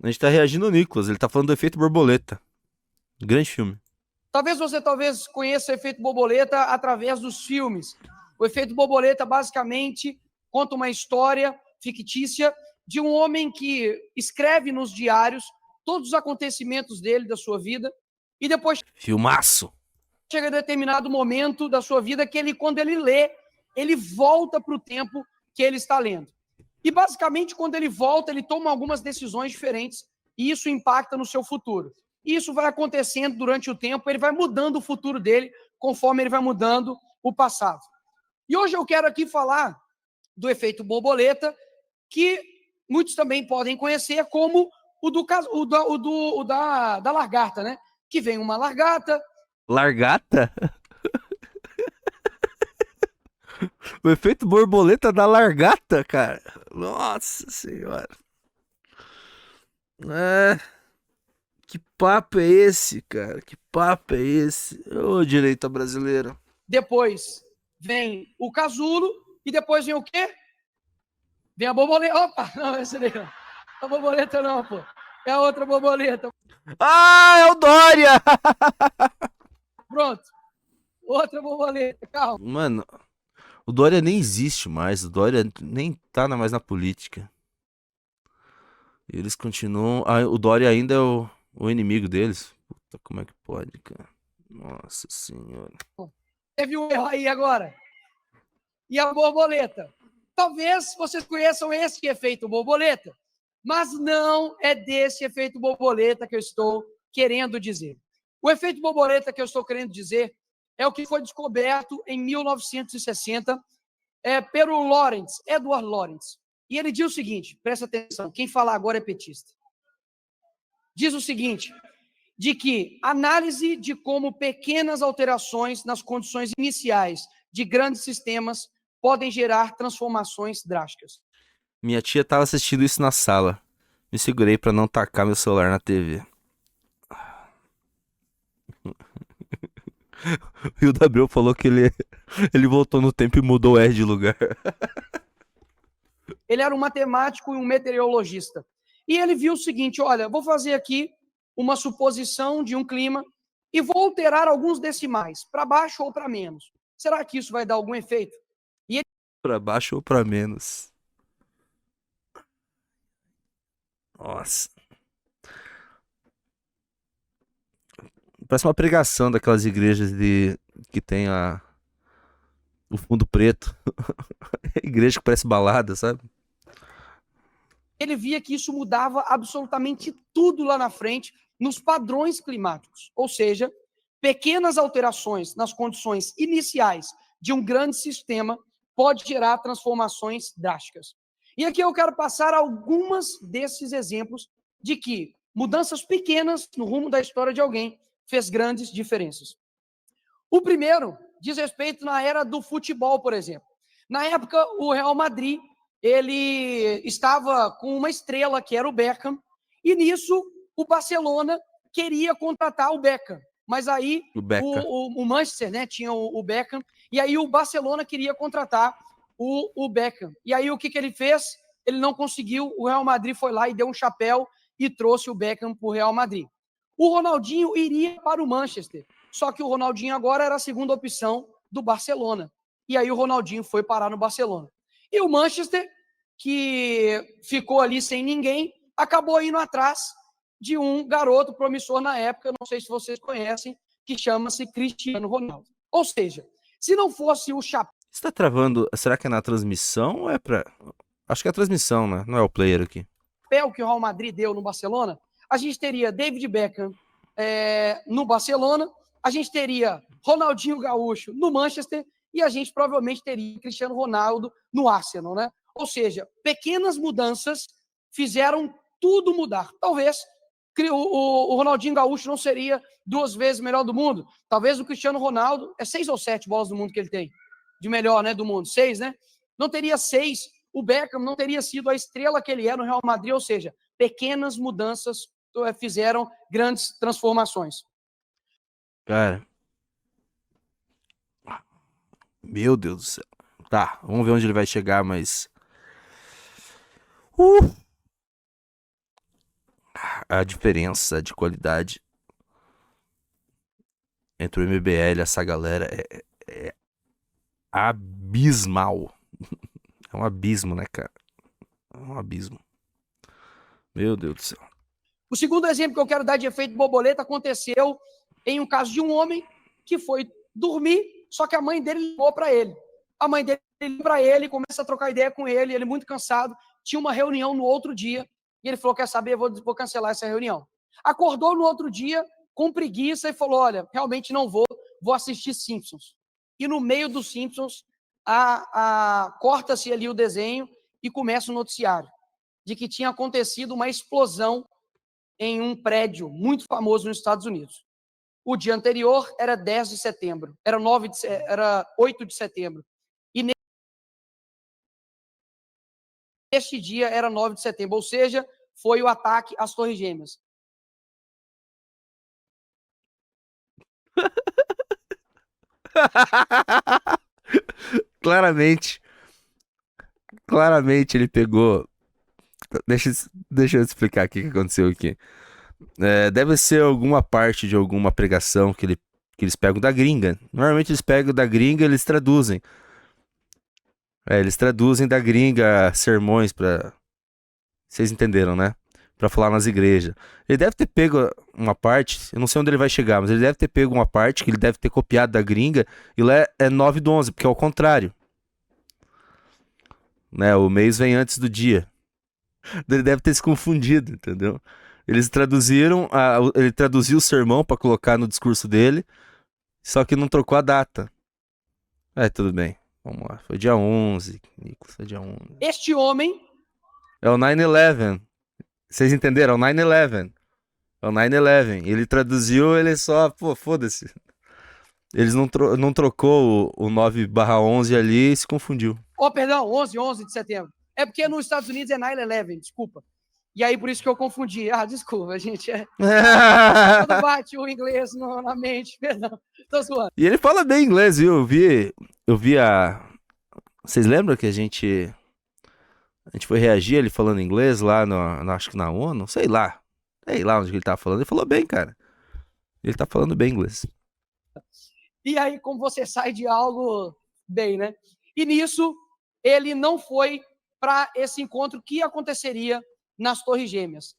A gente tá reagindo ao Nicolas, ele tá falando do efeito borboleta. Grande filme. Talvez você conheça o efeito borboleta através dos filmes. O efeito borboleta basicamente conta uma história fictícia de um homem que escreve nos diários todos os acontecimentos dele, da sua vida, e depois Filmaço. chega a determinado momento da sua vida que ele, quando ele lê, ele volta para o tempo que ele está lendo. E basicamente, quando ele volta, ele toma algumas decisões diferentes e isso impacta no seu futuro. E isso vai acontecendo durante o tempo, ele vai mudando o futuro dele conforme ele vai mudando o passado. E hoje eu quero aqui falar do efeito borboleta, que muitos também podem conhecer como da lagarta, né? Que vem uma lagarta. Largata? O efeito borboleta da largata, cara. Nossa senhora. É, que papo é esse, cara? Que papo é esse? Ô, direita brasileira. Depois vem o casulo e depois vem o quê? Vem a borboleta. Opa, não, essa daí não. A borboleta não, pô. É a outra borboleta. Ah, é o Dória! Pronto. Outra borboleta, calma. Mano, o Dória nem existe mais. O Dória nem tá mais na política. Eles continuam. Ah, o Dória ainda é o inimigo deles. Puta, como é que pode, cara? Nossa senhora. Teve um erro aí agora. E a borboleta. Talvez vocês conheçam esse efeito borboleta, mas não é desse efeito borboleta que eu estou querendo dizer. O efeito borboleta que eu estou querendo dizer é o que foi descoberto em 1960 pelo Edward Lawrence. E ele diz o seguinte, presta atenção, quem fala agora é petista. Diz o seguinte, de que análise de como pequenas alterações nas condições iniciais de grandes sistemas podem gerar transformações drásticas. Minha tia tava assistindo isso na sala. Me segurei pra não tacar meu celular na TV. E o Gabriel falou que ele voltou no tempo e mudou o R de lugar. Ele era um matemático e um meteorologista. E ele viu o seguinte, olha, vou fazer aqui uma suposição de um clima e vou alterar alguns decimais, para baixo ou para menos. Será que isso vai dar algum efeito? E ele Pra baixo ou pra menos? Nossa. Parece uma pregação daquelas igrejas que tem o fundo preto. Igreja que parece balada, sabe? ele via que isso mudava absolutamente tudo lá na frente nos padrões climáticos. Ou seja, pequenas alterações nas condições iniciais de um grande sistema pode gerar transformações drásticas. E aqui eu quero passar algumas desses exemplos de que mudanças pequenas no rumo da história de alguém fez grandes diferenças. O primeiro diz respeito na era do futebol, por exemplo. Na época, o Real Madrid ele estava com uma estrela que era o Beckham, e nisso o Barcelona queria contratar o Beckham, mas aí O Beca. o Manchester, né, tinha o Beckham, e aí o Barcelona queria contratar o Beckham. E aí o que ele fez? Ele não conseguiu, o Real Madrid foi lá e deu um chapéu e trouxe o Beckham para o Real Madrid. O Ronaldinho iria para o Manchester, só que o Ronaldinho agora era a segunda opção do Barcelona. E aí o Ronaldinho foi parar no Barcelona. E o Manchester, que ficou ali sem ninguém, acabou indo atrás de um garoto promissor na época, não sei se vocês conhecem, que chama-se Cristiano Ronaldo. Ou seja, se não fosse o chapéu Você tá travando. Será que é na transmissão ou é pra. Acho que é a transmissão, né? Não é o player aqui. que o Real Madrid deu no Barcelona, a gente teria David Beckham no Barcelona, a gente teria Ronaldinho Gaúcho no Manchester e a gente provavelmente teria Cristiano Ronaldo no Arsenal, né? Ou seja, pequenas mudanças fizeram tudo mudar. Talvez o Ronaldinho Gaúcho não seria 2 vezes melhor do mundo. Talvez o Cristiano Ronaldo, 6 ou 7 bolas do mundo que ele tem, de melhor, né, do mundo, 6, né? Não teria 6. O Beckham não teria sido a estrela que ele é no Real Madrid, ou seja, pequenas mudanças fizeram grandes transformações. Cara, meu Deus do céu. Tá, vamos ver onde ele vai chegar, mas. Uh! a diferença de qualidade entre o MBL e essa galera é abismal. É um abismo, né, cara? É um abismo. Meu Deus do céu. O segundo exemplo que eu quero dar de efeito borboleta aconteceu em um caso de um homem que foi dormir, só que a mãe dele ligou para ele. A mãe dele liga para ele, começa a trocar ideia com ele muito cansado, tinha uma reunião no outro dia, e ele falou, quer saber, vou cancelar essa reunião. Acordou no outro dia com preguiça e falou, olha, realmente não vou assistir Simpsons. E no meio dos Simpsons, corta-se ali o desenho e começa o noticiário de que tinha acontecido uma explosão em um prédio muito famoso nos Estados Unidos. O dia anterior era 10 de setembro, era 8 de setembro. E neste dia era 9 de setembro, ou seja, foi o ataque às Torres Gêmeas. Claramente ele pegou. Deixa eu explicar aqui o que aconteceu aqui. Deve ser alguma parte de alguma pregação que eles pegam da gringa. Normalmente eles pegam da gringa e eles traduzem. Eles traduzem da gringa sermões pra. Vocês entenderam, né? Pra falar nas igrejas. Ele deve ter pego uma parte, eu não sei onde ele vai chegar, mas ele deve ter pego uma parte que ele deve ter copiado da gringa e lá é 9 do 11, porque é o contrário. Né? O mês vem antes do dia. Ele deve ter se confundido, entendeu? Eles traduziram, ele traduziu o sermão pra colocar no discurso dele, só que não trocou a data. Tudo bem. Vamos lá. Foi dia 11, Nicolas, foi dia 11. Este homem... É o 9/11. Vocês entenderam? É o 9/11. É o 9/11. Ele traduziu, ele só... Pô, foda-se. Eles não trocou o 9/11 ali e se confundiu. Perdão, 11 de setembro. É porque nos Estados Unidos é 9/11, desculpa. E aí por isso que eu confundi. Desculpa, gente. Quando bate o inglês na mente, perdão. Tô zoando. E ele fala bem inglês, viu? Eu vi a... Vocês lembram que a gente foi reagir ele falando inglês lá, acho que na ONU? Sei lá onde ele tava falando. Ele falou bem, cara. Ele tá falando bem inglês. E aí, como você sai de algo bem, né? E nisso, ele não foi para esse encontro que aconteceria nas Torres Gêmeas.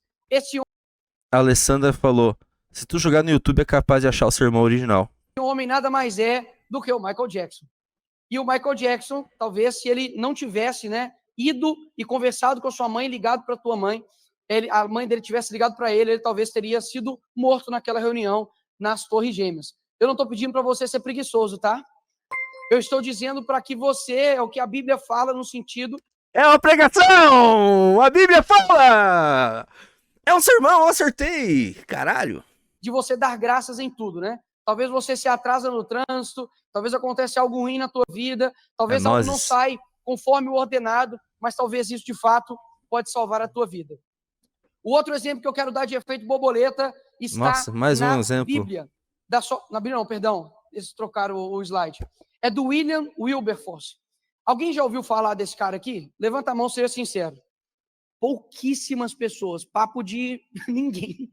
A Alessandra falou, se tu jogar no YouTube é capaz de achar o sermão original. Homem nada mais é do que o Michael Jackson. E o Michael Jackson, talvez, se ele não tivesse, né, ido e conversado com a sua mãe, ligado para a tua mãe, a mãe dele tivesse ligado para ele talvez teria sido morto naquela reunião nas Torres Gêmeas. Eu não estou pedindo para você ser preguiçoso, tá? Eu estou dizendo para que você, é o que a Bíblia fala no sentido... É uma pregação! A Bíblia fala! É um sermão, eu acertei! Caralho! De você dar graças em tudo, né? Talvez você se atrasa no trânsito, talvez aconteça algo ruim na tua vida, talvez algo não sai conforme o ordenado, mas talvez isso de fato pode salvar a tua vida. O outro exemplo que eu quero dar de efeito borboleta está na Bíblia. Na Bíblia não, perdão, eles trocaram o slide. É do William Wilberforce. Alguém já ouviu falar desse cara aqui? Levanta a mão, seja sincero. Pouquíssimas pessoas, papo de ninguém.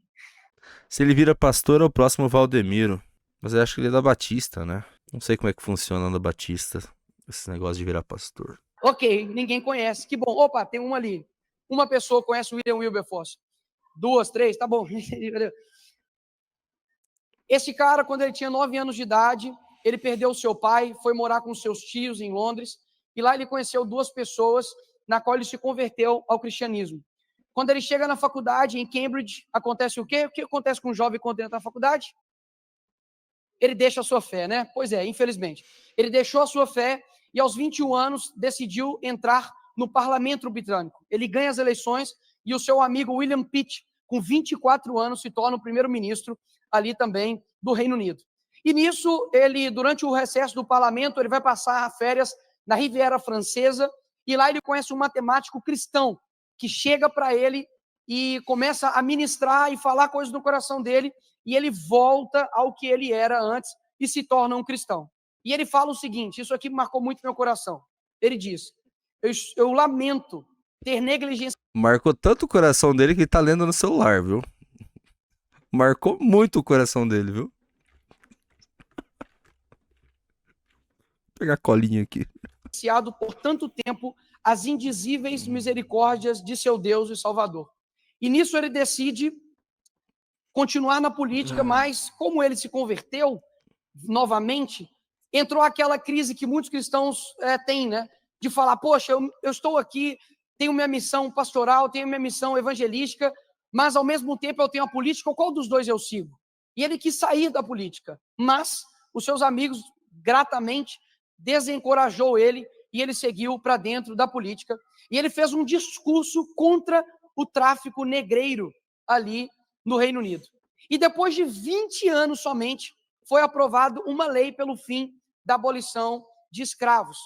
Se ele vira pastor, é o próximo Valdemiro. Mas eu acho que ele é da Batista, né? Não sei como é que funciona da Batista, esse negócio de virar pastor. Ok, ninguém conhece. Que bom. Opa, tem uma ali. Uma pessoa conhece o William Wilberforce. 2, 3, tá bom. Esse cara, quando ele tinha 9 anos de idade, ele perdeu o seu pai, foi morar com seus tios em Londres, e lá ele conheceu 2 pessoas na qual ele se converteu ao cristianismo. Quando ele chega na faculdade, em Cambridge, acontece o quê? O que acontece com um jovem quando entra na faculdade? Ele deixa a sua fé, né? Pois é, infelizmente. Ele deixou a sua fé e aos 21 anos decidiu entrar no parlamento britânico. Ele ganha as eleições e o seu amigo William Pitt, com 24 anos, se torna o primeiro-ministro ali também do Reino Unido. E nisso, ele, durante o recesso do parlamento, ele vai passar férias na Riviera Francesa e lá ele conhece um matemático cristão que chega para ele e começa a ministrar e falar coisas no coração dele e ele volta ao que ele era antes e se torna um cristão. E ele fala o seguinte, isso aqui marcou muito meu coração. Ele diz, eu lamento ter negligência Marcou tanto o coração dele que ele tá lendo no celular, viu? Marcou muito o coração dele, viu? Vou pegar a colinha aqui. ansiado por tanto tempo as indizíveis misericórdias de seu Deus e Salvador. E nisso ele decide continuar na política, mas como ele se converteu novamente, entrou aquela crise que muitos cristãos têm, né? De falar, poxa, eu estou aqui, tenho minha missão pastoral, tenho minha missão evangelística, mas ao mesmo tempo eu tenho a política, qual dos dois eu sigo? E ele quis sair da política, mas os seus amigos gratamente desencorajou ele e ele seguiu para dentro da política. E ele fez um discurso contra o tráfico negreiro ali no Reino Unido. E depois de 20 anos somente, foi aprovado uma lei pelo fim da abolição de escravos.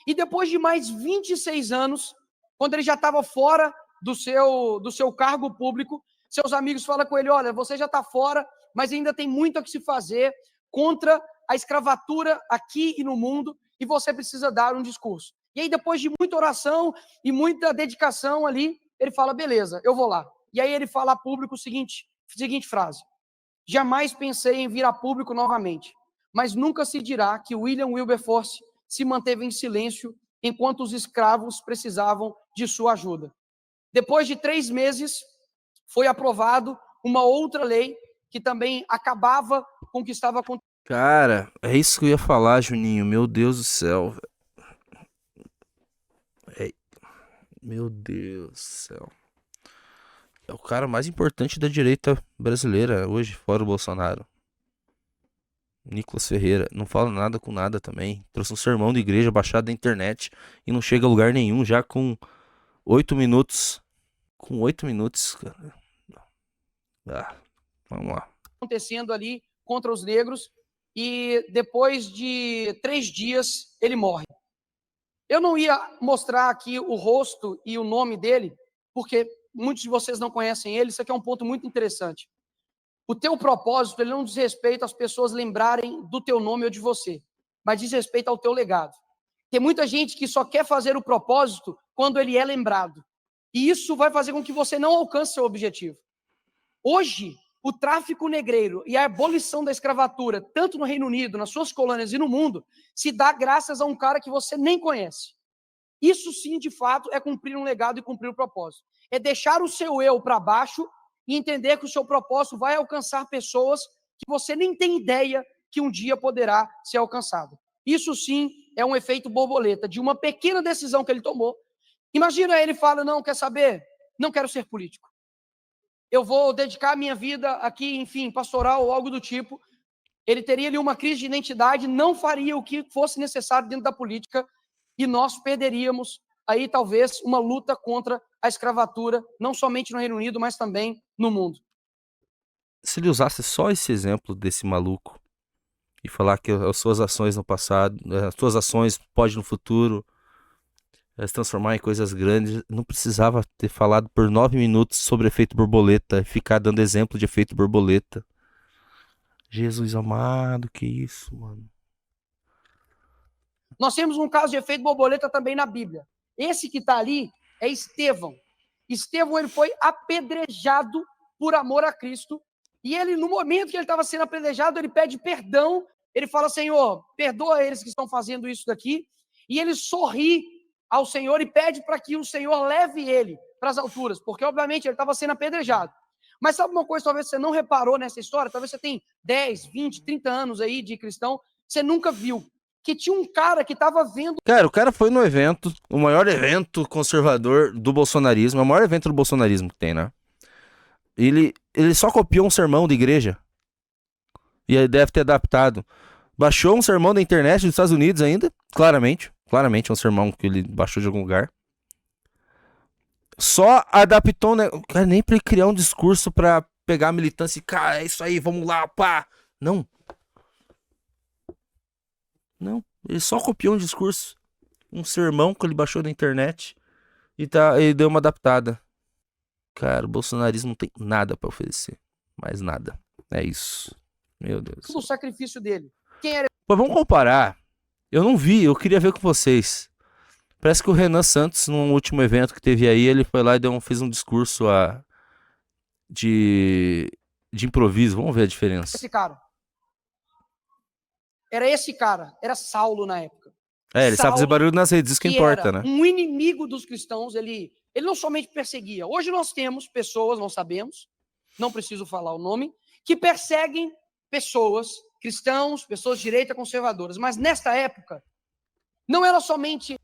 E depois de mais 26 anos, quando ele já estava fora do seu cargo público, seus amigos falam com ele, olha, você já está fora, mas ainda tem muito a que se fazer contra a escravatura aqui e no mundo, e você precisa dar um discurso. E aí, depois de muita oração e muita dedicação ali, ele fala, beleza, eu vou lá. E aí ele fala a público a seguinte frase, jamais pensei em vir a público novamente, mas nunca se dirá que William Wilberforce se manteve em silêncio enquanto os escravos precisavam de sua ajuda. Depois de 3 meses, foi aprovado uma outra lei que também acabava com o que estava acontecendo. Cara, é isso que eu ia falar, Juninho. Meu Deus do céu. Meu Deus do céu. É o cara mais importante da direita brasileira hoje, fora o Bolsonaro. Nicolas Ferreira. Não fala nada com nada também. Trouxe um sermão de igreja baixado da internet e não chega a lugar nenhum já com 8 minutos. Com 8 minutos, cara. Vamos lá. Acontecendo ali contra os negros e depois de 3 dias ele morre. Eu não ia mostrar aqui o rosto e o nome dele, porque muitos de vocês não conhecem ele, isso aqui é um ponto muito interessante. O teu propósito, ele não diz respeito às pessoas lembrarem do teu nome ou de você, mas diz respeito ao teu legado. Tem muita gente que só quer fazer o propósito quando ele é lembrado. E isso vai fazer com que você não alcance seu objetivo. Hoje, o tráfico negreiro e a abolição da escravatura, tanto no Reino Unido, nas suas colônias e no mundo, se dá graças a um cara que você nem conhece. Isso sim, de fato, é cumprir um legado e cumprir o propósito. É deixar o seu eu para baixo e entender que o seu propósito vai alcançar pessoas que você nem tem ideia que um dia poderá ser alcançado. Isso sim é um efeito borboleta de uma pequena decisão que ele tomou. Imagina ele fala, não, quer saber? Não quero ser político. Eu vou dedicar a minha vida aqui, enfim, pastoral ou algo do tipo. Ele teria ali uma crise de identidade, não faria o que fosse necessário dentro da política e nós perderíamos aí talvez uma luta contra a escravatura, não somente no Reino Unido, mas também no mundo. Se ele usasse só esse exemplo desse maluco e falar que as suas ações no passado, as suas ações podem no futuro se transformar em coisas grandes, não precisava ter falado por 9 minutos sobre efeito borboleta e ficar dando exemplo de efeito borboleta. Jesus amado, que isso, mano. Nós temos um caso de efeito borboleta também na Bíblia. Esse que está ali é Estevão. Estevão, ele foi apedrejado por amor a Cristo. E ele, no momento que ele estava sendo apedrejado, ele pede perdão. Ele fala, Senhor, perdoa eles que estão fazendo isso daqui. E ele sorri ao Senhor e pede para que o Senhor leve ele para as alturas. Porque, obviamente, ele estava sendo apedrejado. Mas sabe uma coisa, talvez você não reparou nessa história? Talvez você tenha 10, 20, 30 anos aí de cristão, você nunca viu. Que tinha um cara que estava vendo... Cara, o cara foi no evento, o maior evento conservador do bolsonarismo, é o maior evento do bolsonarismo que tem, né? Ele só copiou um sermão de igreja. E ele deve ter adaptado. Baixou um sermão da internet dos Estados Unidos ainda, claramente é um sermão que ele baixou de algum lugar. Só adaptou, né? Cara, nem pra ele criar um discurso pra pegar a militância e, cara, é isso aí, vamos lá, pá. Não, ele só copiou um discurso, um sermão que ele baixou da internet e deu uma adaptada. Cara, o bolsonarismo não tem nada pra oferecer, mais nada. É isso. Meu Deus. o sacrifício dele. Quem era? Mas vamos comparar. Eu não vi, eu queria ver com vocês. Parece que o Renan Santos, no último evento que teve aí, ele foi lá e fez um discurso de, de improviso. Vamos ver a diferença. Esse cara. Era esse cara. Era Saulo na época. Ele sabe fazer barulho nas redes, isso que importa, era né? um inimigo dos cristãos, ele não somente perseguia. Hoje nós temos pessoas, não sabemos, não preciso falar o nome, que perseguem pessoas, cristãos, pessoas de direita conservadoras. Mas nesta época, não era somente...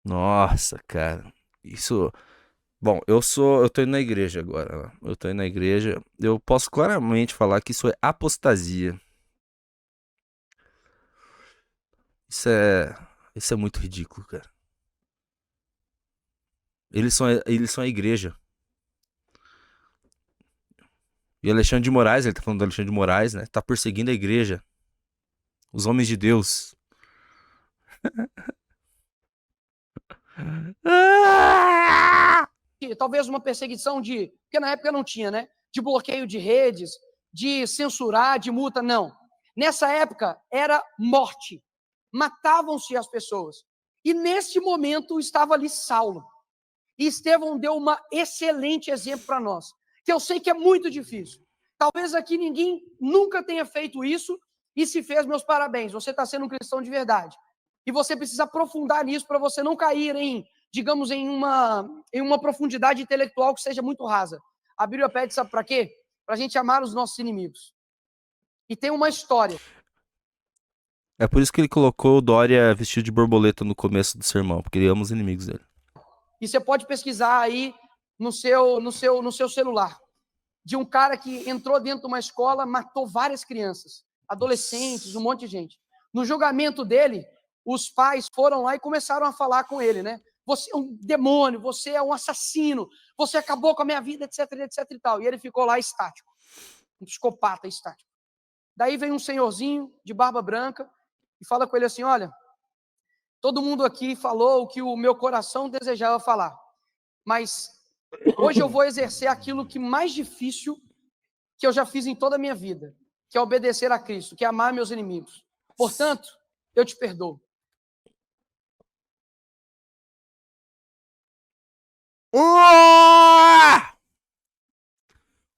Nossa, cara. Isso... Bom, eu tô indo na igreja agora. Eu tô indo na igreja. Eu posso claramente falar que isso é apostasia. Isso é muito ridículo, cara. Eles são a igreja. E Alexandre de Moraes, ele tá falando do Alexandre de Moraes, né? Tá perseguindo a igreja. Os homens de Deus. Talvez uma perseguição porque na época não tinha, né? De bloqueio de redes, de censurar, de multa, não. Nessa época era morte. Matavam-se as pessoas. E nesse momento estava ali Saulo. E Estevão deu um excelente exemplo para nós, que eu sei que é muito difícil. Talvez aqui ninguém nunca tenha feito isso e se fez, meus parabéns. Você está sendo um cristão de verdade. E você precisa aprofundar nisso para você não cair digamos, em uma profundidade intelectual que seja muito rasa. A Bíblia pede, sabe para quê? Para a gente amar os nossos inimigos. E tem uma história. É por isso que ele colocou o Dória vestido de borboleta no começo do sermão, porque ele ama os inimigos dele. E você pode pesquisar aí no seu celular, de um cara que entrou dentro de uma escola, matou várias crianças, adolescentes, um monte de gente. No julgamento dele, os pais foram lá e começaram a falar com ele, né? Você é um demônio, você é um assassino, você acabou com a minha vida, etc, etc e tal. E ele ficou lá estático, um psicopata estático. Daí vem um senhorzinho de barba branca e fala com ele assim, olha, todo mundo aqui falou o que o meu coração desejava falar, mas hoje eu vou exercer aquilo que mais difícil que eu já fiz em toda a minha vida, que é obedecer a Cristo, que é amar meus inimigos. Portanto, eu te perdoo.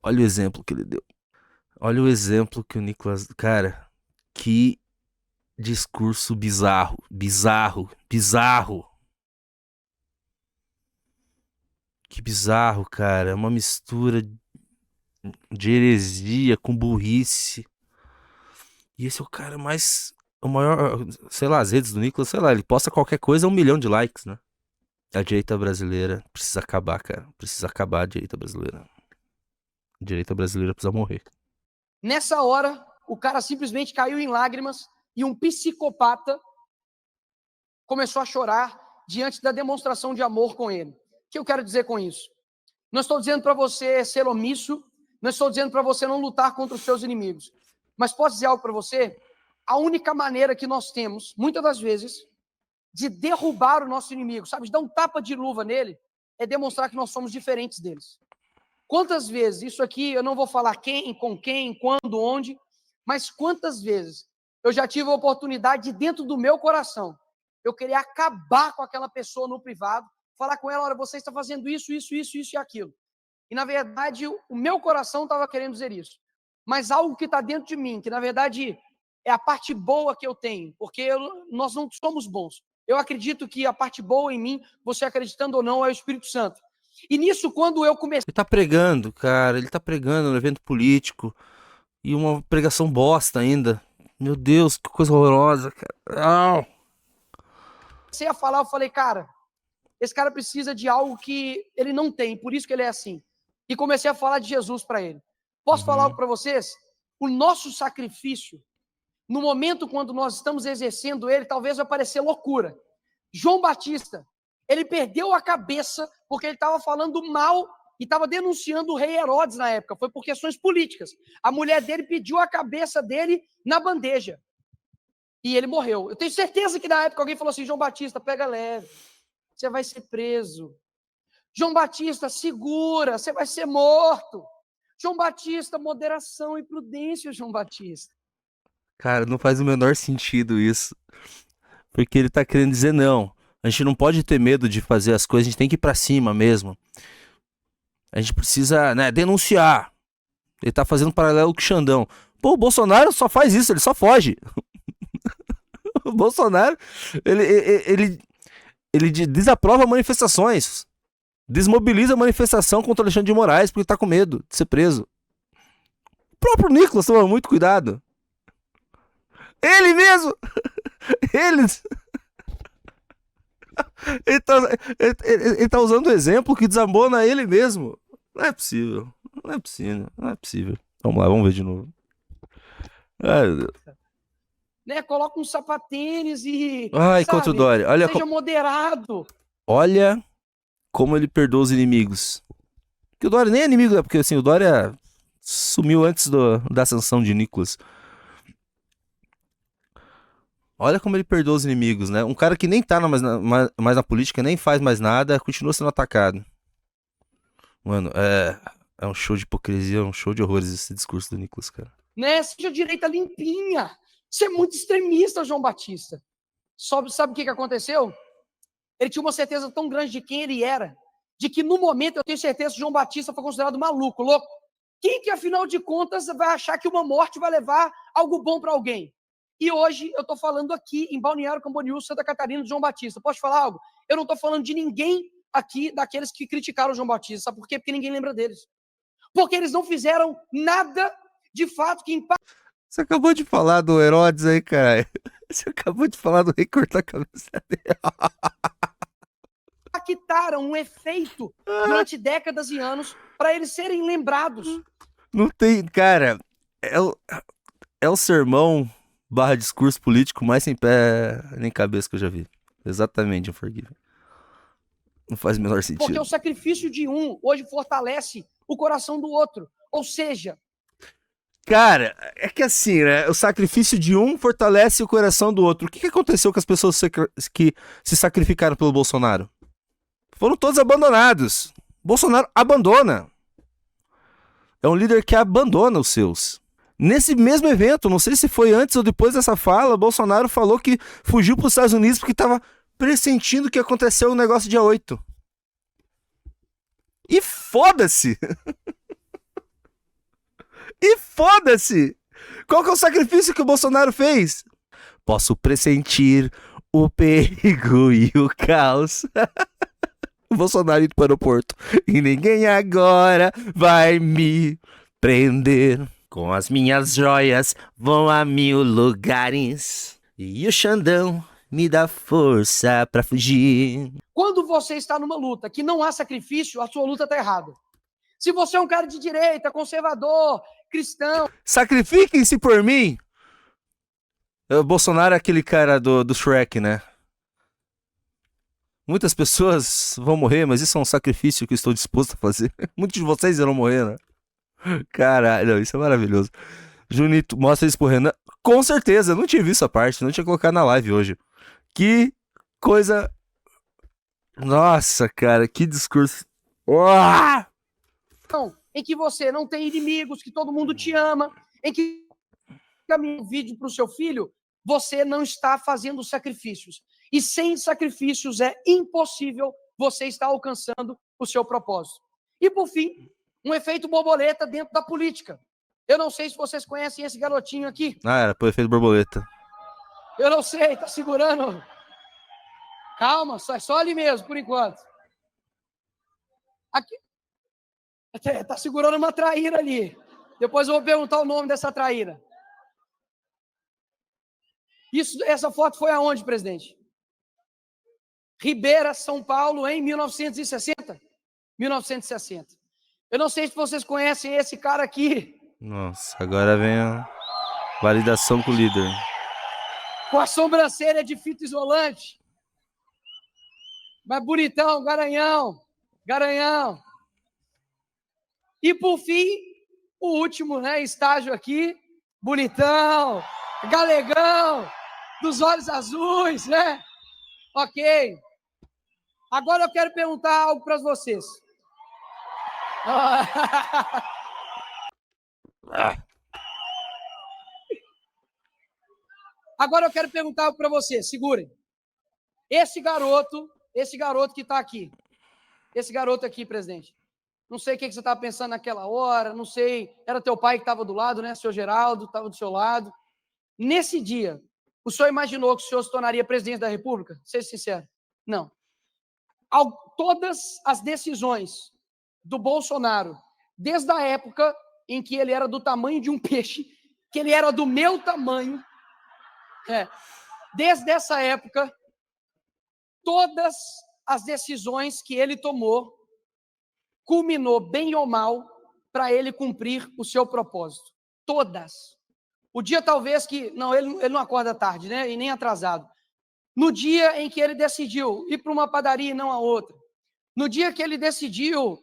Olha o exemplo que ele deu. Olha o exemplo que o Nicolas... Cara, que discurso bizarro. Bizarro. Bizarro. Que bizarro, cara. É uma mistura de heresia com burrice. E esse é o cara mais... O maior... Sei lá, as redes do Nicolas, sei lá, ele posta qualquer coisa, 1 milhão de likes, né? A direita brasileira precisa acabar, cara. Precisa acabar a direita brasileira. A direita brasileira precisa morrer. Nessa hora, o cara simplesmente caiu em lágrimas e um psicopata começou a chorar diante da demonstração de amor com ele. O que eu quero dizer com isso? Não estou dizendo para você ser omisso, não estou dizendo para você não lutar contra os seus inimigos, mas posso dizer algo para você? A única maneira que nós temos, muitas das vezes, de derrubar o nosso inimigo, sabe, de dar um tapa de luva nele, é demonstrar que nós somos diferentes deles. Quantas vezes, isso aqui eu não vou falar quem, com quem, quando, onde, mas quantas vezes eu já tive a oportunidade de, dentro do meu coração, eu querer acabar com aquela pessoa no privado, falar com ela, olha, você está fazendo isso, isso, isso, isso e aquilo. E, na verdade, o meu coração estava querendo dizer isso. Mas algo que está dentro de mim, que, na verdade, é a parte boa que eu tenho, porque nós não somos bons. Eu acredito que a parte boa em mim, você acreditando ou não, é o Espírito Santo. E nisso, quando eu comecei... Ele tá pregando, cara. Ele tá pregando no evento político. E uma pregação bosta ainda. Meu Deus, que coisa horrorosa, cara. Não. Comecei a falar, eu falei, cara, esse cara precisa de algo que ele não tem, por isso que ele é assim. E comecei a falar de Jesus para ele. Posso falar algo para vocês? O nosso sacrifício, no momento quando nós estamos exercendo ele, talvez vai parecer loucura. João Batista, ele perdeu a cabeça porque ele estava falando mal e estava denunciando o rei Herodes na época. Foi por questões políticas. A mulher dele pediu a cabeça dele na bandeja. E ele morreu. Eu tenho certeza que na época alguém falou assim, João Batista, pega leve, você vai ser preso. João Batista, segura, você vai ser morto. João Batista, moderação e prudência, João Batista. Cara, não faz o menor sentido isso. Porque ele tá querendo dizer não. A gente não pode ter medo de fazer as coisas, a gente tem que ir pra cima mesmo. A gente precisa, né, denunciar. Ele tá fazendo um paralelo com o Xandão. Pô, o Bolsonaro só faz isso, ele só foge. O Bolsonaro, ele desaprova manifestações. Desmobiliza a manifestação contra o Alexandre de Moraes porque tá com medo de ser preso. O próprio Nicolas toma muito cuidado. Ele mesmo! Eles! Ele tá usando o exemplo que desabona ele mesmo. Não é possível. Não é possível. Não é possível. Vamos lá, vamos ver de novo. Ai, meu Deus. Né? Coloca um sapatênis e, Ai, quanto sabe, Dória. seja moderado. Olha como ele perdoa os inimigos. Que o Dória nem é inimigo, né? Porque assim, o Dória sumiu antes da ascensão de Nicolas. Olha como ele perdoa os inimigos, né? Um cara que nem tá mais na política, nem faz mais nada, continua sendo atacado. Mano, é um show de hipocrisia, é um show de horrores esse discurso do Nicolas, cara. Né? Seja direita limpinha. Você é muito extremista, João Batista. Sabe o que aconteceu? Ele tinha uma certeza tão grande de quem ele era, de que no momento eu tenho certeza que João Batista foi considerado maluco, louco. Quem que, afinal de contas, vai achar que uma morte vai levar algo bom para alguém? E hoje eu estou falando aqui em Balneário Camboriú, Santa Catarina, de João Batista. Posso falar algo? Eu não estou falando de ninguém aqui daqueles que criticaram o João Batista. Sabe por quê? Porque ninguém lembra deles. Porque eles não fizeram nada de fato que impacte. Você acabou de falar do Herodes aí, cara. Você acabou de falar do rei cortar a cabeça dele. Impactaram um efeito durante décadas e anos para eles serem lembrados. Não tem, cara. É o sermão barra discurso político mais sem pé nem cabeça que eu já vi. Exatamente, Unforgiven. Não faz o menor sentido. Porque o sacrifício de um hoje fortalece o coração do outro. Ou seja, cara, é que assim, né? O sacrifício de um fortalece o coração do outro. O que aconteceu com as pessoas que se sacrificaram pelo Bolsonaro? Foram todos abandonados. Bolsonaro abandona. É um líder que abandona os seus. Nesse mesmo evento, não sei se foi antes ou depois dessa fala, Bolsonaro falou que fugiu para os Estados Unidos porque estava pressentindo que aconteceu um negócio dia 8. E foda-se! E foda-se! Qual que é o sacrifício que o Bolsonaro fez? Posso pressentir o perigo e o caos. O Bolsonaro indo para o aeroporto. E ninguém agora vai me prender. Com as minhas joias vão a 1000 lugares. E o Xandão me dá força pra fugir. Quando você está numa luta que não há sacrifício, a sua luta está errada. Se você é um cara de direita, conservador, cristão... Sacrifiquem-se por mim. O Bolsonaro é aquele cara do Shrek, né? Muitas pessoas vão morrer, mas isso é um sacrifício que eu estou disposto a fazer. Muitos de vocês irão morrer, né? Caralho, isso é maravilhoso. Junito, mostra isso pro Renan. Com certeza, eu não tinha visto essa parte, não tinha colocado na live hoje. Que coisa. Nossa, cara, que discurso. Uau! Em que você não tem inimigos, que todo mundo te ama, em que caminha um vídeo para o seu filho, você não está fazendo sacrifícios. E sem sacrifícios é impossível você estar alcançando o seu propósito. E, por fim, um efeito borboleta dentro da política. Eu não sei se vocês conhecem esse garotinho aqui. Ah, era pro efeito borboleta. Eu não sei, tá segurando. Calma, só ali mesmo, por enquanto. Aqui. Tá segurando uma traíra ali. Depois eu vou perguntar o nome dessa traíra. Essa foto foi aonde, presidente? Ribeira, São Paulo, em 1960. 1960. Eu não sei se vocês conhecem esse cara aqui. Nossa, agora vem a validação com o líder. Com a sobrancelha de fita isolante. Mas bonitão, garanhão. Garanhão. E, por fim, o último, né, estágio aqui. Bonitão, galegão, dos olhos azuis, né? Ok. Agora eu quero perguntar algo para vocês. Agora eu quero perguntar algo para vocês. Segurem. Esse garoto que está aqui, esse garoto aqui, presidente, não sei o que você estava pensando naquela hora, não sei, era teu pai que estava do lado, né, seu Geraldo, estava do seu lado. Nesse dia, o senhor imaginou que o senhor se tornaria presidente da República? Seja sincero. Não. Todas as decisões do Bolsonaro, desde a época em que ele era do tamanho de um peixe, que ele era do meu tamanho, desde essa época, todas as decisões que ele tomou culminou, bem ou mal, para ele cumprir o seu propósito. Todas. O dia talvez que... Não, ele não acorda tarde, né? E nem atrasado. No dia em que ele decidiu ir para uma padaria e não a outra. No dia que ele decidiu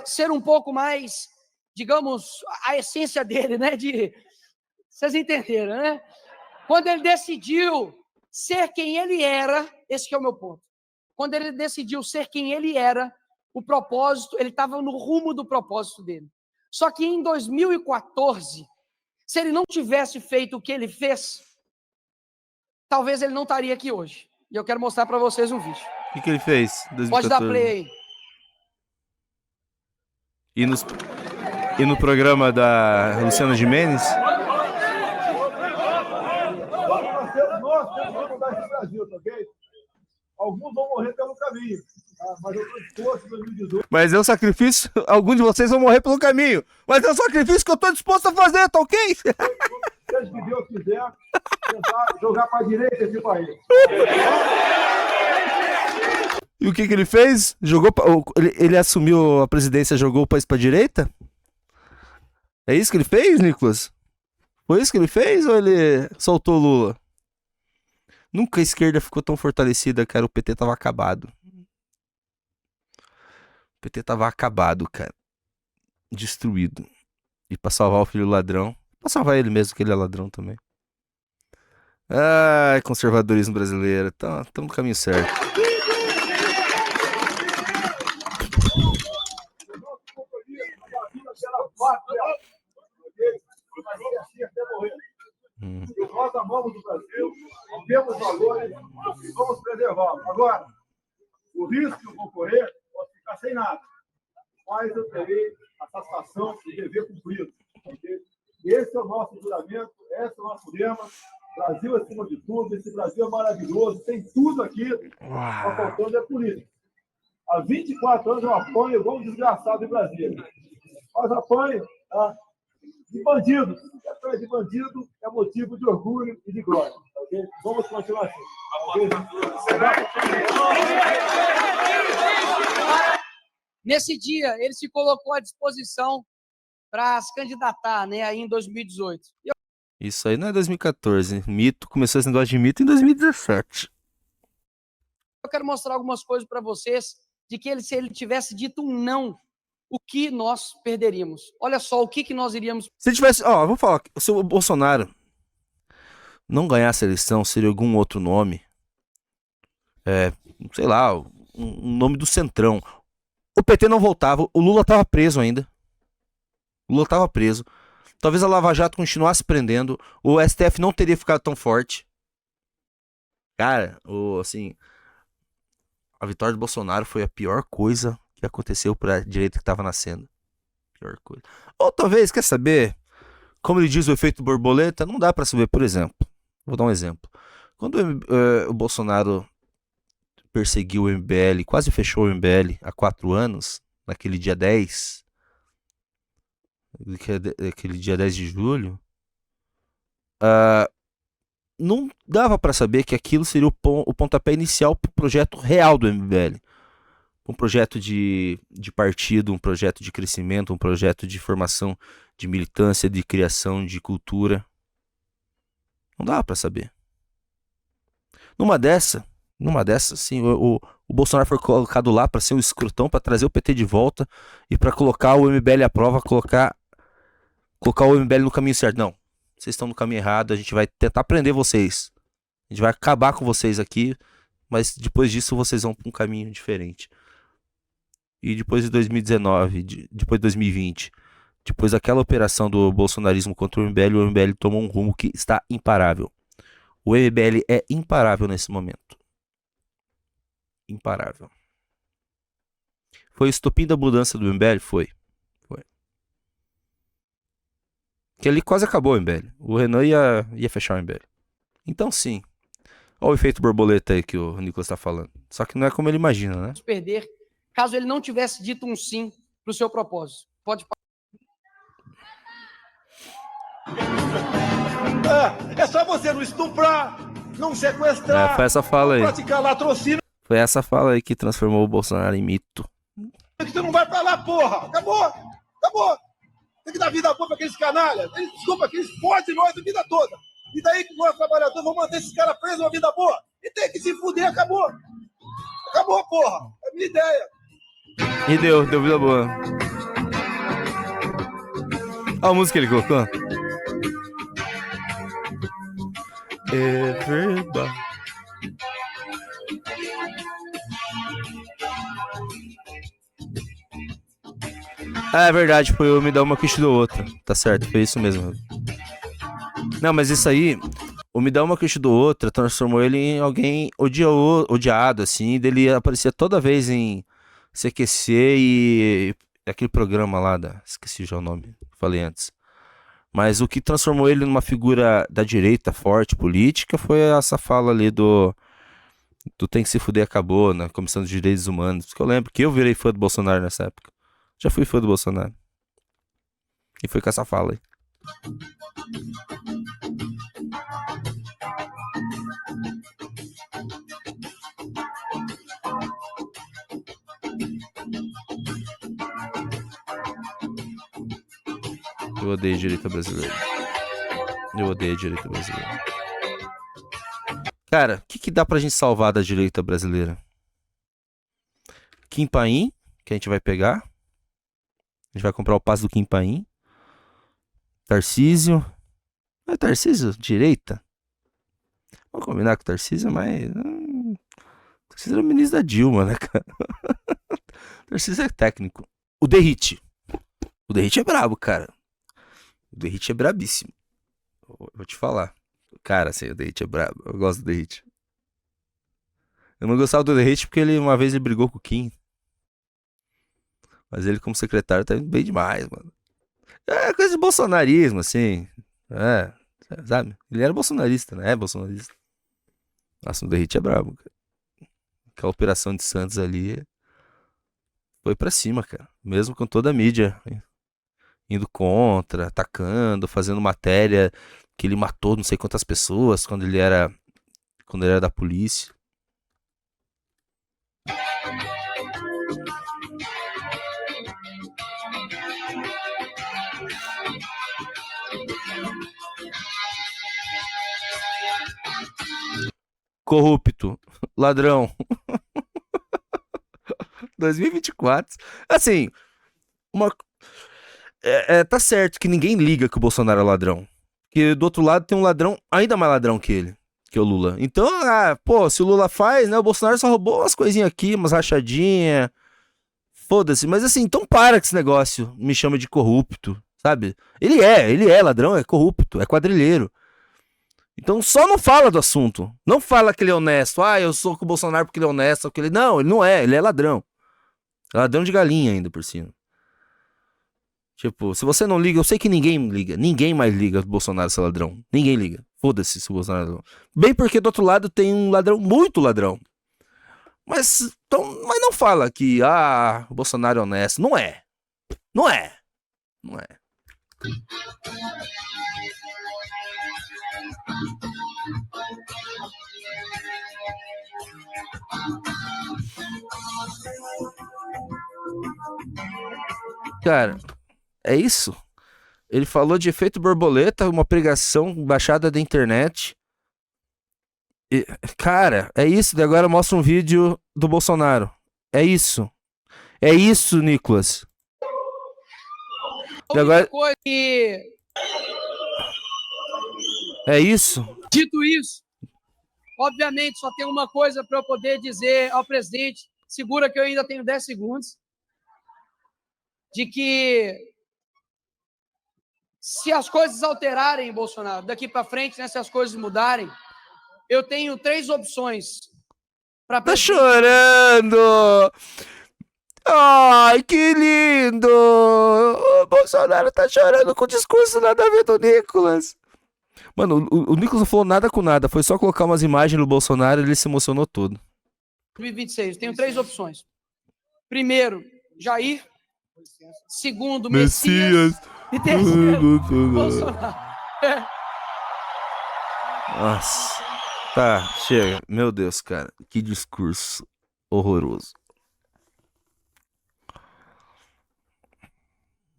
ser um pouco mais, digamos, a essência dele, né? Vocês entenderam, né? Quando ele decidiu ser quem ele era, esse que é o meu ponto. Quando ele decidiu ser quem ele era, o propósito, ele estava no rumo do propósito dele. Só que em 2014, se ele não tivesse feito o que ele fez, talvez ele não estaria aqui hoje. E eu quero mostrar para vocês um vídeo. O que ele fez? 2014? Pode dar play aí. E no programa da Luciana Gimenez? Nós temos que mudar esse Brasil, tá ok? Alguns vão morrer pelo caminho, tá? Mas eu estou disposto em 2018. Mas é um sacrifício, alguns de vocês vão morrer pelo caminho. Mas é um sacrifício que eu estou disposto a fazer, tá ok? Seja que Deus quiser, tentar jogar para a direita esse país. E o que ele fez? Ele assumiu a presidência, jogou o país para a direita? É isso que ele fez, Nicolas? Foi isso que ele fez ou ele soltou o Lula? Nunca a esquerda ficou tão fortalecida, cara. O PT tava acabado. O PT tava acabado, cara. Destruído. E pra salvar o filho do ladrão. Pra salvar ele mesmo, que ele é ladrão também. Ai, conservadorismo brasileiro. Estamos no caminho certo. E nós amamos o Brasil, temos valores e vamos preservá-los. Agora, o risco de eu concorrer pode ficar sem nada, mas eu terei a satisfação de dever cumprido. Okay? E esse é o nosso juramento, esse é o nosso lema. Brasil acima de tudo, esse Brasil é maravilhoso, tem tudo aqui, só faltando é política. Há 24 anos eu apanho igual um desgraçado em Brasília. Mas apanho de bandido. E atrás de bandido é motivo de orgulho e de glória. Okay? Vamos continuar assim. Okay? Nesse dia, ele se colocou à disposição para se candidatar, né, aí em 2018. Isso aí não é 2014. Mito, começou esse negócio de mito em 2017. Eu quero mostrar algumas coisas para vocês de que se ele tivesse dito um não, o que nós perderíamos. Olha só o que nós iríamos... Se tivesse... Ó, vou falar. Se o Bolsonaro não ganhasse a eleição, seria algum outro nome. Sei lá, um nome do Centrão. O PT não voltava. O Lula tava preso ainda. O Lula tava preso. Talvez a Lava Jato continuasse prendendo. O STF não teria ficado tão forte. Cara, assim... A vitória do Bolsonaro foi a pior coisa que aconteceu pra direita que tava nascendo. Pior coisa. Ou talvez, quer saber? Como ele diz o efeito borboleta, não dá pra saber, por exemplo. Vou dar um exemplo. Quando o Bolsonaro perseguiu o MBL, quase fechou o MBL há 4 anos, naquele dia 10, aquele dia 10 de julho, não dava pra saber que aquilo seria o pontapé inicial pro projeto real do MBL. Um projeto de partido, um projeto de crescimento, um projeto de formação de militância, de criação, de cultura. Não dava pra saber. Numa dessa, sim, o Bolsonaro foi colocado lá pra ser um escrotão, pra trazer o PT de volta e pra colocar o MBL à prova, colocar o MBL no caminho certo. Não, vocês estão no caminho errado, a gente vai tentar prender vocês. A gente vai acabar com vocês aqui, mas depois disso vocês vão pra um caminho diferente. E depois de 2019, depois de 2020, depois daquela operação do bolsonarismo contra o MBL tomou um rumo que está imparável. O MBL é imparável nesse momento. imparável. Foi o estopim da mudança do MBL? Foi. Que ali quase acabou o MBL. O Renan ia fechar o MBL. Então sim. Olha o efeito borboleta aí que o Nicolas tá falando. Só que não é como ele imagina, né? Perder, caso ele não tivesse dito um sim pro seu propósito. Pode É só você não estuprar, não sequestrar, foi essa fala aí. praticar latrocínio, Foi essa fala aí que transformou o Bolsonaro em mito. que você não vai pra lá, porra. Acabou. Tem que dar vida boa pra aqueles canalhas. Desculpa, que eles fodem nós a vida toda. E daí que nós, trabalhadores, vamos manter esses caras presos uma vida boa. E tem que se fuder, acabou. Acabou, porra. É a minha ideia. E deu vida boa. Olha a música que ele colocou. Everybody. É verdade, foi o Me Dá Uma Que Eu Te Dou Outra. Tá certo, foi isso mesmo. Não, mas isso aí, o Me Dá Uma Que Eu Te Dou Outra transformou ele em alguém odiado, assim. Dele aparecia toda vez em CQC e aquele programa lá esqueci já o nome, falei antes. Mas o que transformou ele numa figura da direita forte, política, foi essa fala ali do Tem que se fuder, acabou, na Comissão de Direitos Humanos. Porque eu lembro que eu virei fã do Bolsonaro nessa época. Já fui fã do Bolsonaro. E foi com essa fala aí. Eu odeio direita brasileira. Cara, o que dá pra gente salvar da direita brasileira? Kim Paim, que a gente vai pegar. A gente vai comprar o passe do Kim Paim. Tarcísio. É Tarcísio? Direita? Vamos combinar com o Tarcísio, mas... Tarcísio era o ministro da Dilma, né, cara? Tarcísio é técnico. O Derrite. O Derrite é brabo, cara. O Derrite é brabíssimo. Vou te falar. Cara, assim, o Derrite é brabo. Eu gosto do Derrite. Eu não gostava do Derrite porque uma vez ele brigou com o Kim. Mas ele como secretário tá indo bem demais, mano. É coisa de bolsonarismo, assim. É, sabe? Ele era bolsonarista, né? É bolsonarista. Nossa, o Derrite é brabo, cara. Aquela operação de Santos ali foi pra cima, cara. Mesmo com toda a mídia indo contra, atacando, fazendo matéria que ele matou não sei quantas pessoas quando ele era da polícia. Corrupto, ladrão. 2024. Assim, tá certo que ninguém liga que o Bolsonaro é ladrão. Porque do outro lado tem um ladrão ainda mais ladrão que ele, que é o Lula. Então, se o Lula faz, né? O Bolsonaro só roubou umas coisinhas aqui, umas rachadinhas. Foda-se. Mas assim, então para com esse negócio. Me chama de corrupto, sabe? Ele é ladrão, é corrupto, é quadrilheiro. Então só não fala do assunto. Não fala que ele é honesto. Eu sou com o Bolsonaro porque ele é honesto. Porque ele... Não, ele não é. Ele é ladrão. É ladrão de galinha ainda por cima. Tipo, se você não liga, eu sei que ninguém liga. Ninguém mais liga do Bolsonaro ser ladrão. Ninguém liga. Foda-se se o Bolsonaro é ladrão. Bem porque do outro lado tem um ladrão, muito ladrão. Mas não fala que, o Bolsonaro é honesto. Não é. Não é. Não é. Cara, é isso. Ele falou de efeito borboleta, uma pregação baixada da internet. E, cara, é isso. E agora mostra um vídeo do Bolsonaro. É isso. É isso, Nicolas. E agora... coisa que... É isso. Dito isso, obviamente só tem uma coisa para eu poder dizer ao presidente. Segura que eu ainda tenho 10 segundos. De que se as coisas alterarem, Bolsonaro, daqui para frente, né, se as coisas mudarem, eu tenho 3 opções para Tá chorando! Ai, que lindo! O Bolsonaro tá chorando com o discurso nada a ver do Nicolas. Mano, o Nicolas não falou nada com nada. Foi só colocar umas imagens do Bolsonaro e ele se emocionou todo. 2026. Tenho 3 opções. Primeiro, Jair. Segundo, Messias. E terceiro, Bolsonaro. Nossa. Tá, chega. Meu Deus, cara. Que discurso horroroso.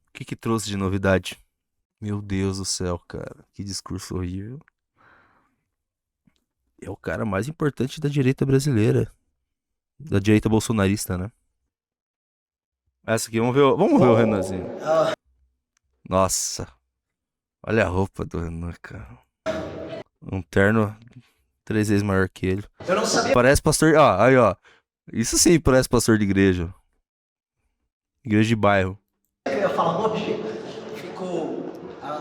O que trouxe de novidade? Meu Deus do céu, cara. Que discurso horrível. É o cara mais importante da direita brasileira. Da direita bolsonarista, né? Essa aqui, vamos ver o Renanzinho. Nossa. Olha a roupa do Renan, cara. Um terno 3 vezes maior que ele. Eu não sabia. Parece pastor... Ó, aí, ó. Isso sim parece pastor de igreja. Igreja de bairro. Eu ia falar hoje. Fico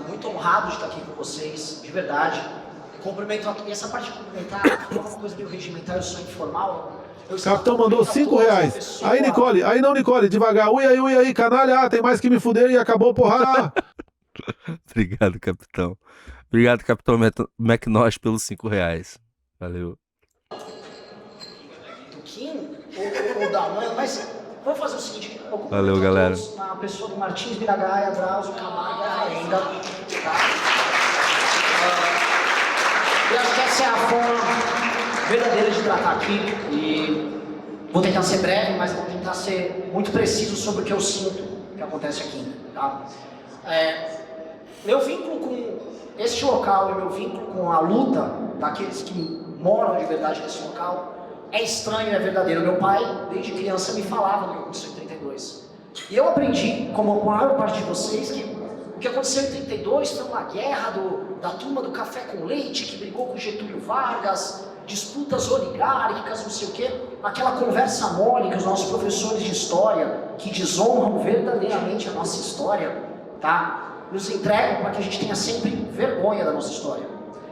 muito honrado de estar aqui com vocês, de verdade. Cumprimento aqui. Essa parte de cumprimentar é uma coisa meio regimental, eu sou informal. Capitão mandou R$5. Aí, Nicole. Aí não, Nicole. Devagar. Ui aí, canalha. Ah, tem mais que me fuder e acabou, porra. Obrigado, capitão. Obrigado, capitão McNosh, pelos R$5. Valeu. Do Kim ou da mãe, mas vamos fazer o seguinte. Valeu, galera. A pessoa do Martins Miragaia, Drauzio, Camargo e Arenga. Tá? E acho que essa é a forma verdadeira de tratar aqui. E vou tentar ser breve, mas vou tentar ser muito preciso sobre o que eu sinto que acontece aqui. Tá? Meu vínculo com este local e meu vínculo com a luta daqueles que moram de verdade nesse local é estranho e é verdadeiro. Meu pai, desde criança, me falava do que aconteceu em 32. E eu aprendi, como a maior parte de vocês, que o que aconteceu em 32 foi uma guerra da turma do café com leite, que brigou com Getúlio Vargas, disputas oligárquicas, não sei o quê, aquela conversa mole que os nossos professores de história, que desonram verdadeiramente a nossa história, tá? Nos entregam para que a gente tenha sempre vergonha da nossa história.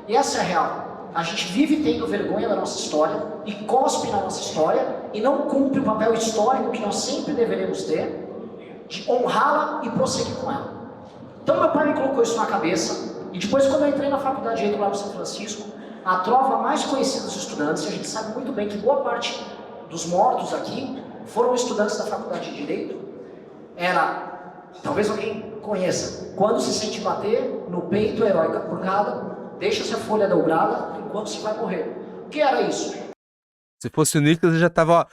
E essa é a real. A gente vive tendo vergonha da nossa história e cospe na nossa história e não cumpre o papel histórico que nós sempre deveremos ter de honrá-la e prosseguir com ela. Então meu pai me colocou isso na cabeça e depois quando eu entrei na faculdade de Direito lá no São Francisco, a trova mais conhecida dos estudantes, e a gente sabe muito bem que boa parte dos mortos aqui foram estudantes da faculdade de Direito, era, talvez alguém conheça, quando se sente bater no peito heróica pancada, deixa-se a folha dobrada enquanto se vai morrer. O que era isso? Se fosse o Nicolas, eu já tava, ó.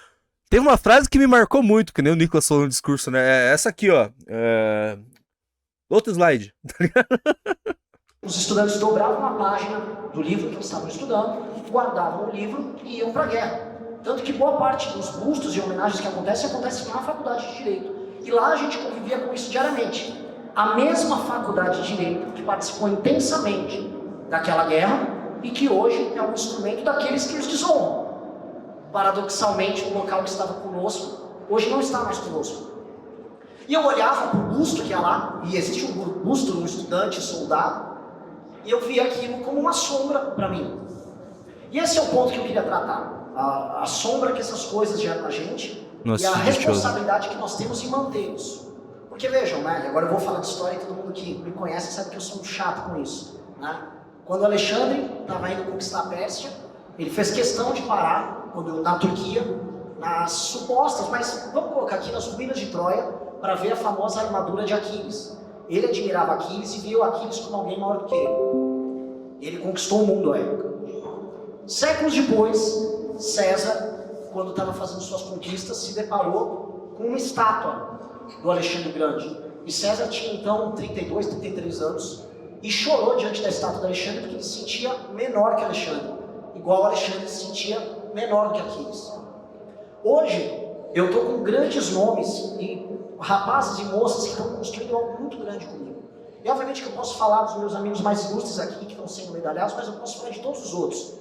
Tem uma frase que me marcou muito, que nem o Nicolas falou no discurso, né? É essa aqui, ó. Outro slide. Os estudantes dobravam a página do livro que eles estavam estudando, guardavam o livro e iam para a guerra. Tanto que boa parte dos bustos e homenagens que acontecem na faculdade de Direito. E lá a gente convivia com isso diariamente. A mesma faculdade de Direito que participou intensamente daquela guerra e que hoje é um instrumento daqueles que os desonram. Paradoxalmente, o local que estava conosco, hoje não está mais conosco. E eu olhava para o busto que ia lá, e existe um busto de um estudante soldado, e eu via aquilo como uma sombra para mim. E esse é o ponto que eu queria tratar. A sombra que essas coisas geram na gente. Nossa, e a responsabilidade que nós temos em mantê-los. Porque vejam, né? Agora eu vou falar de história e todo mundo que me conhece sabe que eu sou um chato com isso. Né? Quando o Alexandre estava indo conquistar a Pérsia, ele fez questão de parar na Turquia, nas supostas, mas vamos colocar aqui nas ruínas de Troia, para ver a famosa armadura de Aquiles. Ele admirava Aquiles e viu Aquiles como alguém maior do que ele. Ele conquistou o mundo à época. Séculos depois, César, quando estava fazendo suas conquistas, se deparou com uma estátua do Alexandre o Grande. E César tinha então 32, 33 anos e chorou diante da estátua do Alexandre porque ele se sentia menor que Alexandre. Igual Alexandre se sentia menor do que Aquiles. Hoje, eu estou com grandes nomes e rapazes e moças que estão construindo algo muito grande comigo. E obviamente que eu posso falar dos meus amigos mais ilustres aqui, que estão sendo medalhados, mas eu posso falar de todos os outros,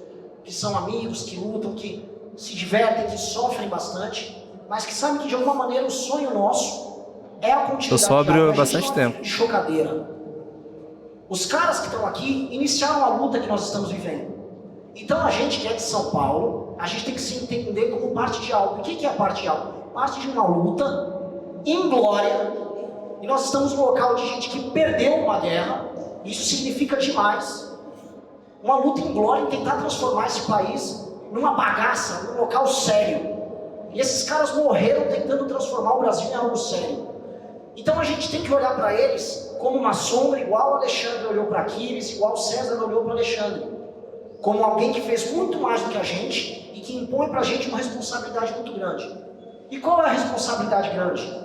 que são amigos, que lutam, que se divertem, que sofrem bastante, mas que sabem que de alguma maneira o sonho nosso é a continuidade. Eu sóbrio bastante tempo. De chocadeira. Os caras que estão aqui iniciaram a luta que nós estamos vivendo. Então a gente que é de São Paulo, a gente tem que se entender como parte de algo. O que é parte de algo? Parte de uma luta inglória, e nós estamos no local de gente que perdeu uma guerra, isso significa demais. Uma luta inglória em tentar transformar esse país numa bagaça, num local sério. E esses caras morreram tentando transformar o Brasil em algo sério. Então a gente tem que olhar para eles como uma sombra, igual o Alexandre olhou para Aquiles, igual o César olhou para Alexandre. Como alguém que fez muito mais do que a gente e que impõe para a gente uma responsabilidade muito grande. E qual é a responsabilidade grande?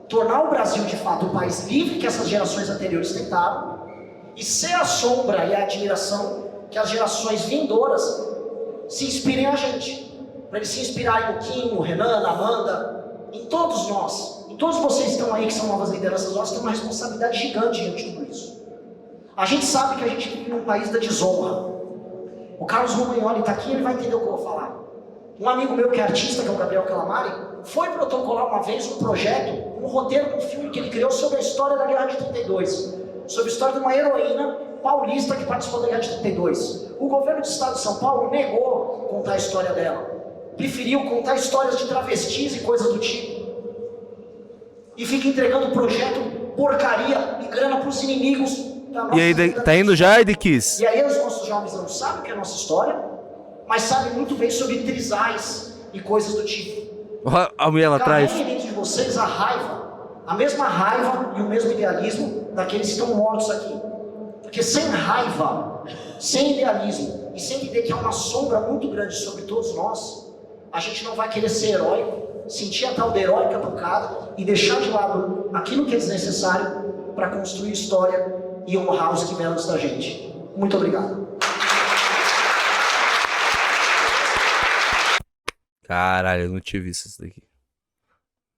Tornar o Brasil de fato o país livre que essas gerações anteriores tentaram e ser a sombra e a admiração que as gerações vindouras se inspirem a gente. Para eles se inspirarem no Kim, no Renan, na Amanda, em todos nós. Em todos vocês que estão aí, que são novas lideranças, nós temos uma responsabilidade gigante diante de tudo isso. A gente sabe que a gente vive num país da desonra. O Carlos Romagnoli está aqui, ele vai entender o que eu vou falar. Um amigo meu que é artista, que é o Gabriel Calamari, foi protocolar uma vez um projeto, um roteiro de um filme que ele criou sobre a história da Guerra de 32. Sobre a história de uma heroína paulista que participou da Guerra de 32. O governo do estado de São Paulo negou contar a história dela. Preferiu contar histórias de travestis e coisas do tipo. E fica entregando projeto, porcaria e grana para os inimigos da nossa E aí, tá indo já, Edkis? E aí os nossos jovens não sabem o que é a nossa história, mas sabem muito bem sobre trisais e coisas do tipo. Olha a mulher lá atrás. Carreguem dentro de vocês a raiva, a mesma raiva e o mesmo idealismo daqueles que estão mortos aqui. Porque sem raiva, sem idealismo e sem entender que há uma sombra muito grande sobre todos nós, a gente não vai querer ser heróico, sentir a tal da heróica tocada e deixar de lado aquilo que é desnecessário para construir história e honrar os que vieram antes da gente. Muito obrigado. Caralho, eu não tinha visto isso daqui.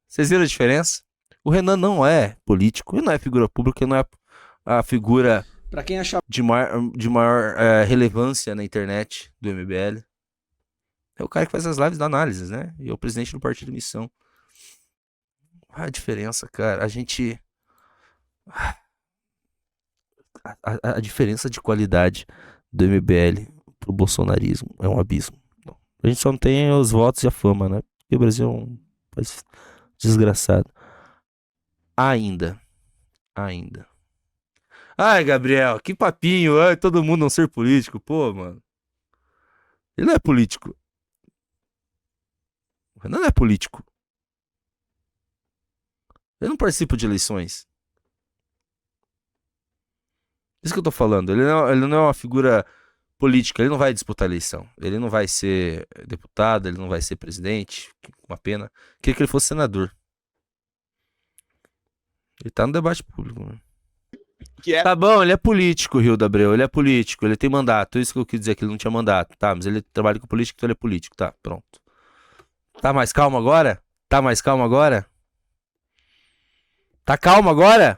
Vocês viram a diferença? O Renan não é político, ele não é figura pública, ele não é a figura Pra quem achar de maior relevância na internet do MBL. É o cara que faz as lives da análise, né? E é o presidente do Partido Missão. A diferença, cara, a gente... A diferença de qualidade do MBL pro bolsonarismo é um abismo. A gente só não tem os votos e a fama, né? Porque o Brasil é um país desgraçado. Ainda. Ai, Gabriel, que papinho. Ai, todo mundo não ser político. Pô, mano. Ele não é político. O Renan não é político. Ele não participa de eleições. Isso que eu tô falando. Ele não é uma figura política. Ele não vai disputar a eleição. Ele não vai ser deputado. Ele não vai ser presidente. Uma pena. Queria que ele fosse senador. Ele tá no debate público, né? Tá bom, ele é político, Rio da Abreu. Ele é político. Ele tem mandato. Isso que eu quis dizer, que ele não tinha mandato. Tá, mas ele trabalha com política, então ele é político. Tá, pronto. Tá mais calmo agora? Tá calmo agora?